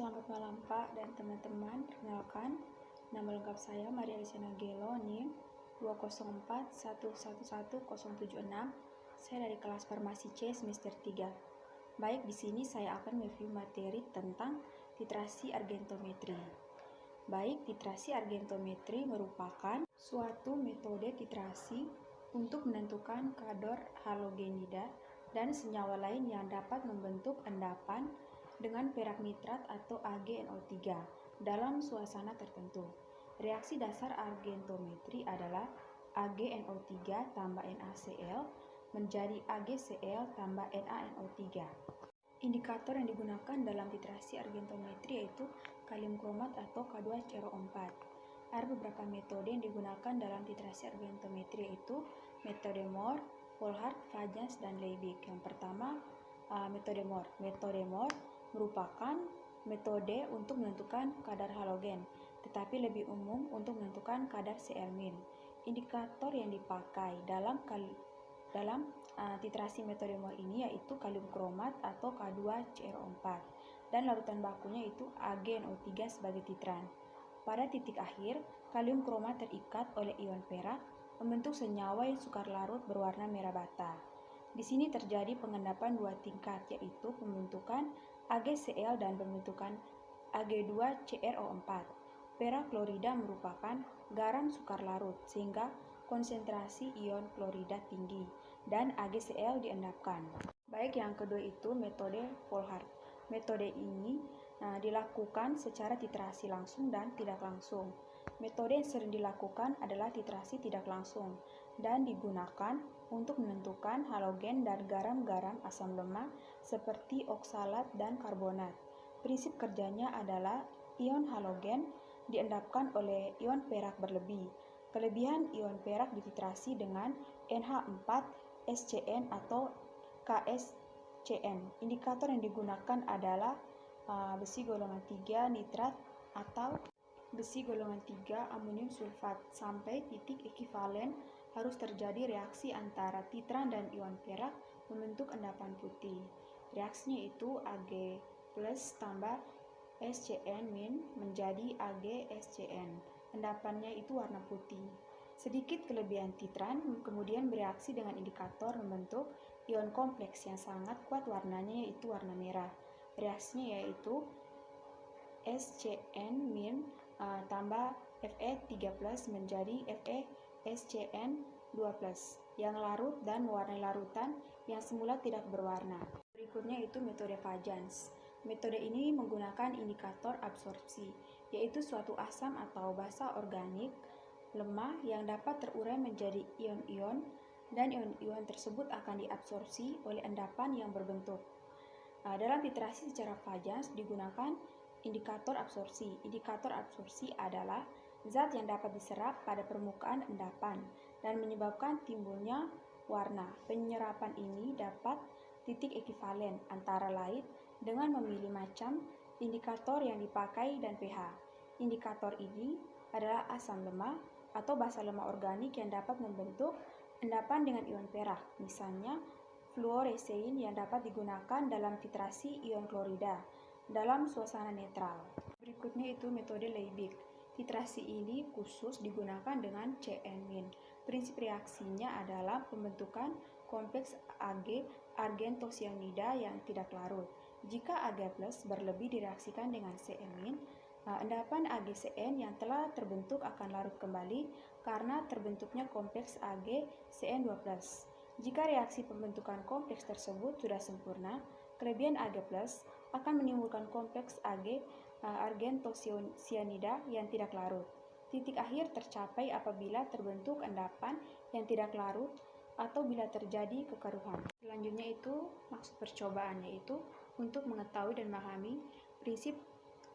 Selamat malam Pak dan teman-teman. Perkenalkan, nama lengkap saya Maria Luciana Gelo, NIM 204111076. Saya dari kelas Farmasi C semester 3. Baik, di sini saya akan mereview materi tentang titrasi argentometri. Baik, titrasi argentometri merupakan suatu metode titrasi untuk menentukan kadar halogenida dan senyawa lain yang dapat membentuk endapan dengan perak nitrat atau AgNO3 dalam suasana tertentu. Reaksi dasar argentometri adalah AgNO3 tambah NaCl menjadi AgCl tambah NaNO3. Indikator yang digunakan dalam titrasi argentometri yaitu kalium kromat atau K2CrO4. Ada beberapa metode yang digunakan dalam titrasi argentometri yaitu metode Mohr, Volhard, Fajans, dan Liebig. Yang pertama, metode Mohr. Metode Mohr merupakan metode untuk menentukan kadar halogen, tetapi lebih umum untuk menentukan kadar Cl-. Indikator yang dipakai dalam titrasi metode Mohr ini yaitu kalium kromat atau K2CrO4 dan larutan bakunya itu AgNO3 sebagai titran. Pada titik akhir, kalium kromat terikat oleh ion perak membentuk senyawa yang sukar larut berwarna merah bata. Di sini terjadi pengendapan dua tingkat, yaitu pembentukan AgCl dan pembentukan Ag2CrO4. Perak klorida merupakan garam sukar larut sehingga konsentrasi ion klorida tinggi dan AgCl diendapkan. Baik, yang kedua itu metode Volhard. Metode ini dilakukan secara titrasi langsung dan tidak langsung. Metode yang sering dilakukan adalah titrasi tidak langsung dan digunakan untuk menentukan halogen dan garam-garam asam lemak seperti oksalat dan karbonat. Prinsip kerjanya adalah ion halogen diendapkan oleh ion perak berlebih. Kelebihan ion perak dititrasi dengan NH4SCN atau KSCN. Indikator yang digunakan adalah besi golongan 3 nitrat atau besi golongan 3 amonium sulfat. Sampai titik ekivalen harus terjadi reaksi antara titran dan ion perak membentuk endapan putih. Reaksinya itu Ag plus tambah SCN min menjadi AgSCN. Endapannya itu warna putih. Sedikit kelebihan titran kemudian bereaksi dengan indikator membentuk ion kompleks yang sangat kuat warnanya yaitu warna merah. Reaksinya yaitu SCN min tambah Fe3+ menjadi FeSCN2+ yang larut dan mewarnai larutan yang semula tidak berwarna. Berikutnya itu metode Fajans. Metode ini menggunakan indikator absorpsi, yaitu suatu asam atau basa organik lemah yang dapat terurai menjadi ion-ion dan ion-ion tersebut akan diabsorpsi oleh endapan yang berbentuk. Dalam titrasi secara Fajans digunakan indikator absorpsi. Indikator absorpsi adalah zat yang dapat diserap pada permukaan endapan dan menyebabkan timbulnya warna. Penyerapan ini dapat titik ekivalen antara lain dengan memilih macam indikator yang dipakai dan pH. Indikator ini adalah asam lemah atau basa lemah organik yang dapat membentuk endapan dengan ion perak, misalnya fluoresein yang dapat digunakan dalam titrasi ion klorida dalam suasana netral. Berikutnya itu metode Liebig. Titrasi ini khusus digunakan dengan Cn-. Prinsip reaksinya adalah pembentukan kompleks Ag argentocyanida yang tidak larut. Jika Ag+ berlebih direaksikan dengan Cn-, endapan AgCN yang telah terbentuk akan larut kembali karena terbentuknya kompleks AgCN2+. Jika reaksi pembentukan kompleks tersebut sudah sempurna, kelebihan Ag+ akan menimbulkan kompleks Ag argentocyanida yang tidak larut. Titik akhir tercapai apabila terbentuk endapan yang tidak larut atau bila terjadi kekaruhan. Selanjutnya itu maksud percobaan, yaitu untuk mengetahui dan memahami prinsip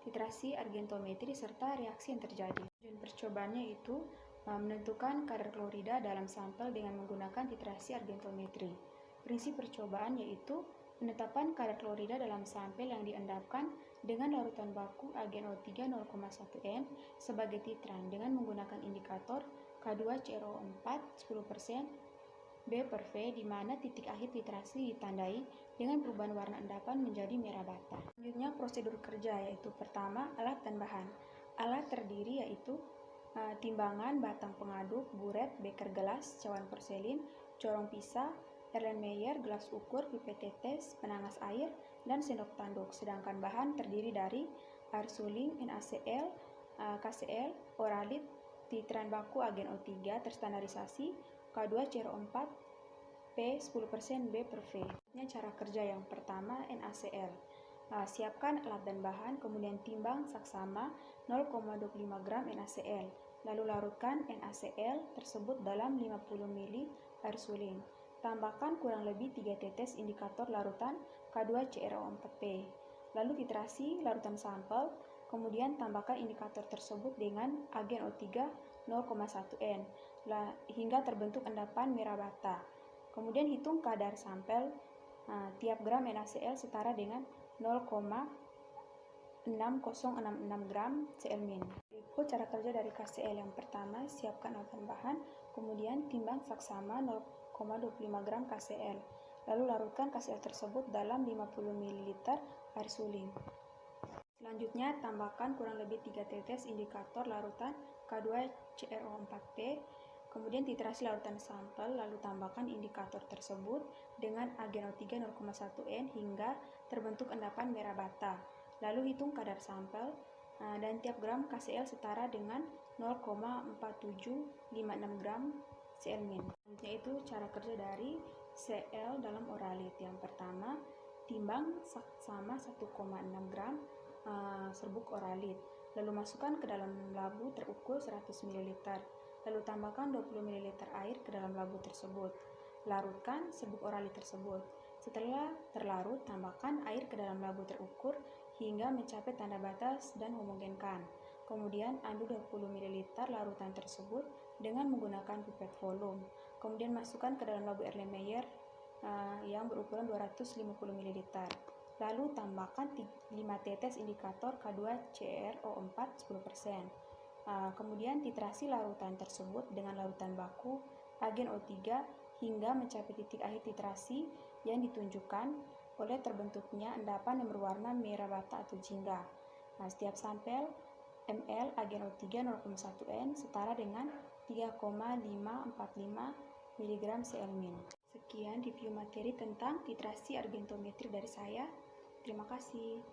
titrasi argentometri serta reaksi yang terjadi. Tujuan percobaannya itu menentukan kadar klorida dalam sampel dengan menggunakan titrasi argentometri. Prinsip percobaan yaitu penetapan kadar klorida dalam sampel yang diendapkan dengan larutan baku AgNO3 0,1 N sebagai titran dengan menggunakan indikator K2CrO4 10% B/V di mana titik akhir titrasi ditandai dengan perubahan warna endapan menjadi merah bata. Selanjutnya prosedur kerja, yaitu pertama alat dan bahan. Alat terdiri yaitu timbangan, batang pengaduk, buret, beker gelas, cawan porselin, corong pisah, Erlenmeyer, gelas ukur, pipet tetes, penangas air, dan sendok tanduk. Sedangkan bahan terdiri dari air suling, NaCl, KCl, oralit, titran baku agen O3 terstandarisasi, K2CR4, P 10% B per V. Ini cara kerja yang pertama, NaCl. Siapkan alat dan bahan, kemudian timbang saksama 0,25 gram NaCl. Lalu larutkan NaCl tersebut dalam 50 ml air suling. Tambahkan kurang lebih 3 tetes indikator larutan K2CrO4P. Lalu titrasi larutan sampel, kemudian tambahkan indikator tersebut dengan agen O3 0,1 N hingga terbentuk endapan merah bata. Kemudian hitung kadar sampel, tiap gram NaCl setara dengan 0,6066 gram Cl-min. Berikut cara kerja dari KCl. Yang pertama, siapkan alat dan bahan, kemudian timbang saksama 0,25 gram KCl. Lalu larutkan KCl tersebut dalam 50 ml air suling. Selanjutnya, tambahkan kurang lebih 3 tetes indikator larutan K2CrO4P. Kemudian titrasi larutan sampel, lalu tambahkan indikator tersebut dengan agen O3 0,1 N hingga terbentuk endapan merah bata. Lalu hitung kadar sampel, dan tiap gram KCl setara dengan 0,4756 gram Cl-min. Selanjutnya itu cara kerja dari Cl dalam oralit. Yang pertama, timbang saksama 1,6 gram serbuk oralit, lalu masukkan ke dalam labu terukur 100 ml. Lalu tambahkan 20 ml air ke dalam labu tersebut. Larutkan serbuk oralit tersebut. Setelah terlarut, tambahkan air ke dalam labu terukur hingga mencapai tanda batas dan homogenkan. Kemudian aduk 20 ml larutan tersebut dengan menggunakan pipet volume. Kemudian masukkan ke dalam labu Erlenmeyer yang berukuran 250 ml. Lalu tambahkan 5 tetes indikator K2CrO4 10%. Kemudian titrasi larutan tersebut dengan larutan baku agen O3 hingga mencapai titik akhir titrasi yang ditunjukkan oleh terbentuknya endapan yang berwarna merah bata atau jingga. Setiap sampel ml agen O3 0,1 N setara dengan 3,545 mg Cl-min. Sekian review materi tentang titrasi argentometri dari saya. Terima kasih.